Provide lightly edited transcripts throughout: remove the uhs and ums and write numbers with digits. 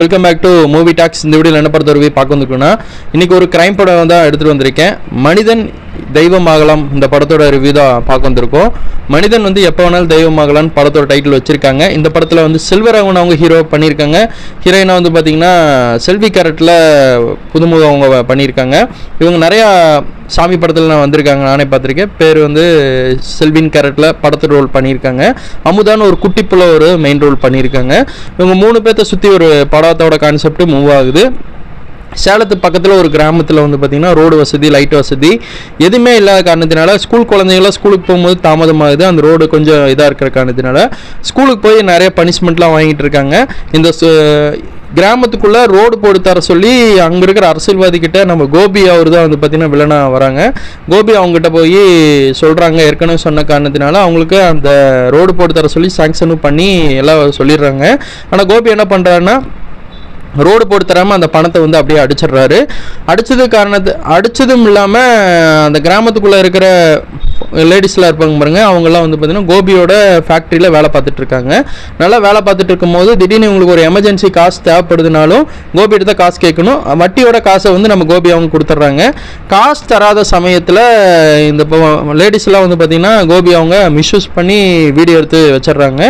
Welcome back to movie talks. இந்த வீடியோவில் என்ன படத்தை பார்க்க வந்துருக்கோன்னா, இன்றைக்கி ஒரு கிரைம் படம் தான் எடுத்துகிட்டு வந்திருக்கேன். மனிதன் தெய்வமாகலாம் இந்த படத்தோட ரிவ்யூ தான் பார்க்க வந்திருக்கோம். மனிதன் எப்போ வேணாலும் தெய்வமாகலான்னு படத்தோட டைட்டில் வச்சுருக்காங்க. இந்த படத்தில் செல்வராகவன் அவங்க ஹீரோ பண்ணியிருக்காங்க. ஹீரோயினா பார்த்தீங்கன்னா செல்வி கேரக்டரில் புதுமுகம் அவங்க பண்ணியிருக்காங்க. இவங்க நிறையா சாமி படத்தில் நான் வந்திருக்காங்க, நானே பார்த்துருக்கேன். பேர் செல்வின் கேரக்டரில் படத்து ரோல் பண்ணியிருக்காங்க. அமுதான்னு ஒரு குட்டி புள்ள ஒரு மெயின் ரோல் பண்ணியிருக்காங்க. இவங்க 3 பேர்த்த சுற்றி ஒரு படத்தோட கான்செப்ட் மூவ் ஆகுது. சேலத்து பக்கத்தில் ஒரு கிராமத்தில் பார்த்திங்கன்னா ரோடு வசதி, லைட் வசதி எதுவுமே இல்லாத காரணத்தினால ஸ்கூல் குழந்தைங்களாம் ஸ்கூலுக்கு போகும்போது தாமதமாகுது. அந்த ரோடு கொஞ்சம் இதாக இருக்கிற காரணத்தினால ஸ்கூலுக்கு போய் நிறைய பனிஷ்மெண்ட்லாம் வாங்கிட்டு இருக்காங்க. இந்த கிராமத்துக்குள்ளே ரோடு போட்டு தர சொல்லி அங்கே இருக்கிற அரசியல்வாதிக்கிட்ட நம்ம கோபி அவர் தான் பார்த்திங்கன்னா வில்லனாக வராங்க. கோபி அவங்ககிட்ட போய் சொல்கிறாங்க, ஏற்கனவே சொன்ன காரணத்தினால அவங்களுக்கு அந்த ரோடு போட்டு தர சொல்லி சாங்ஷனும் பண்ணி எல்லாம் சொல்லிடுறாங்க. ஆனால் கோபி என்ன பண்ணுறாருன்னா, ரோடு போட்டு தராமல் அந்த பணத்தை அப்படியே அடிச்சிடுறாரு. அடித்ததும் இல்லாமல் அந்த கிராமத்துக்குள்ளே இருக்கிற லேடிஸ்லாம் இருப்பாங்க பாருங்க, அவங்கெல்லாம் பார்த்திங்கன்னா கோபியோட ஃபேக்ட்ரியில் வேலை பார்த்துட்டு இருக்காங்க. நல்லா வேலை பார்த்துட்டு இருக்கும்போது திடீர்னு இவங்களுக்கு ஒரு எமர்ஜென்சி காசு தேவைப்படுதுனாலும் கோபிகிட்ட தான் காசு கேட்கணும். வட்டியோட காசை நம்ம கோபி அவங்க கொடுத்துட்றாங்க. காசு தராத சமயத்தில் இந்த லேடிஸ்லாம் பார்த்திங்கன்னா கோபி அவங்க மிஸ்யூஸ் பண்ணி வீடியோ எடுத்து வச்சிடுறாங்க.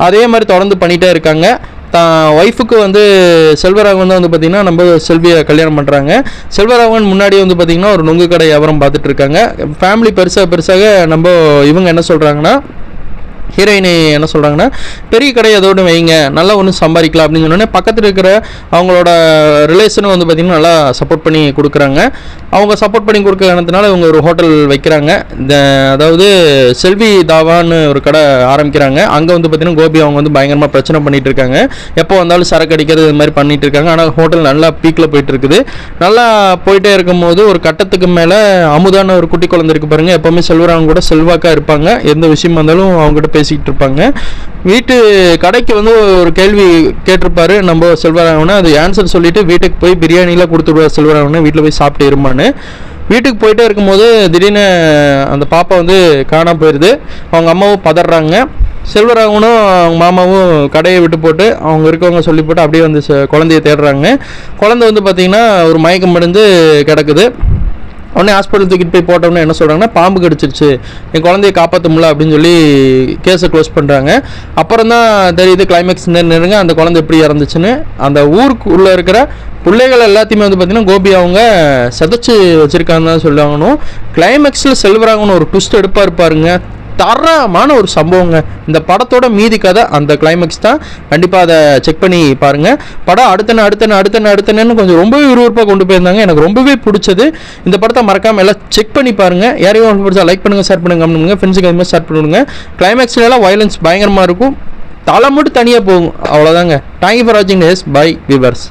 அதே மாதிரி தொடர்ந்து பண்ணிகிட்டே இருக்காங்க. தான் ஒய்ஃபுக்கு செல்வராகவன் தான் பார்த்திங்கன்னா நம்ம செல்வியை கல்யாணம் பண்ணுறாங்க. செல்வராகவன் முன்னாடி பார்த்திங்கன்னா ஒரு நுங்கு கடை வியாபாரம் பார்த்துட்டு இருக்காங்க. ஃபேமிலி பெருசாக நம்ம இவங்க என்ன சொல்கிறாங்கன்னா, ஹீரோயினி என்ன சொல்கிறாங்கன்னா, பெரிய கடை அதோடு வைங்க, நல்லா ஒன்று சம்பாதிக்கலாம் அப்படின்னு சொன்னோடனே பக்கத்தில் இருக்கிற அவங்களோட ரிலேஷனும் பார்த்திங்கன்னா நல்லா சப்போர்ட் பண்ணி கொடுக்குறாங்க. அவங்க சப்போர்ட் பண்ணி கொடுக்குற காரணத்தினால இவங்க ஒரு ஹோட்டல் வைக்கிறாங்க. அதாவது செல்வி தாவான்னு ஒரு கடை ஆரம்பிக்கிறாங்க. அங்கே பார்த்திங்கன்னா கோபி அவங்க பயங்கரமாக பிரச்சனை பண்ணிகிட்டு இருக்காங்க. எப்போ வந்தாலும் சரக்கு அடிக்கிறது இது மாதிரி பண்ணிகிட்டு இருக்காங்க. ஆனால் ஹோட்டல் நல்லா பீக்கில் போயிட்டு இருக்குது. நல்லா போயிட்டே இருக்கும்போது ஒரு கட்டத்துக்கு மேலே அமுதான ஒரு குட்டி குழந்தை இருக்குது பாருங்கள். எப்போவுமே செல்வராங்க கூட செல்வாக்காக இருப்பாங்க. எந்த விஷயமா இருந்தாலும் அவங்ககிட்ட பேசிக்கிட்டு இருப்பாங்க. வீட்டு கடைக்கு ஒரு கேள்வி கேட்டிருப்பாரு நம்ம செல்வராகவனை. அது ஆன்சர் சொல்லிட்டு வீட்டுக்கு போய் பிரியாணிலாம் கொடுத்துருவார் செல்வராகவனை. வீட்டில் போய் சாப்பிட்டு இருமான்னு வீட்டுக்கு போயிட்டே இருக்கும்போது திடீர்னு அந்த பாப்பா காணாமல் போயிடுது. அவங்க அம்மாவும் பதறாங்க. செல்வராகவனும் அவங்க மாமாவும் கடையை விட்டு போட்டு அவங்க இருக்கவங்க சொல்லி போட்டு அப்படியே குழந்தைய தேடுறாங்க. குழந்தை பார்த்திங்கன்னா ஒரு மயக்கம் அடைந்து கிடக்குது. உடனே ஹாஸ்பிட்டல் தூக்கிட்டு போய் போட்டோம்னா என்ன சொல்கிறாங்கன்னா, பாம்பு கடிச்சிருச்சு, என் குழந்தைய காப்பாற்ற முடியல அப்படின்னு சொல்லி கேஸை க்ளோஸ் பண்ணுறாங்க. அப்புறம் தான் தெரியுது கிளைமேக்ஸ் நெருங்க அந்த குழந்தை எப்படி இறந்துச்சுன்னு. அந்த ஊருக்குள்ளே இருக்கிற பிள்ளைகள் எல்லாத்தையுமே பார்த்திங்கன்னா கோபி அவங்க சதைச்சு வச்சுருக்காங்கன்னு தான் சொல்லுவாங்கணும். கிளைமேக்ஸில் செல்வராகவன் ஒரு ட்விஸ்ட் பாருங்க, தரமான ஒரு சம்பவங்க. இந்த படத்தோட மீதி கதை அந்த கிளைமேக்ஸ் தான். கண்டிப்பாக அதை செக் பண்ணி பாருங்கள். படம் அடுத்தன்னு கொஞ்சம் ரொம்பவே விறுவிறுப்பாக கொண்டு போயிருந்தாங்க. எனக்கு ரொம்பவே பிடிச்சது. இந்த படத்தை மறக்காமல் எல்லாம் செக் பண்ணி பாருங்கள். யாரையும் பிடிச்சா லைக் பண்ணுங்கள், ஷேர் பண்ணுங்க, கமெண்ட் பண்ணுங்கள், ஃப்ரெண்ட்ஸுக்கு அதுமாதிரி ஷேர் பண்ணுங்க. கிளைமேக்ஸ்லாம் வயலன்ஸ் பயங்கரமாக இருக்கும். தலை மட்டும் தனியாக போகும், அவ்வளோதாங்க. தேங்க்யூ ஃபார் வாட்சிங். Yes bye viewers.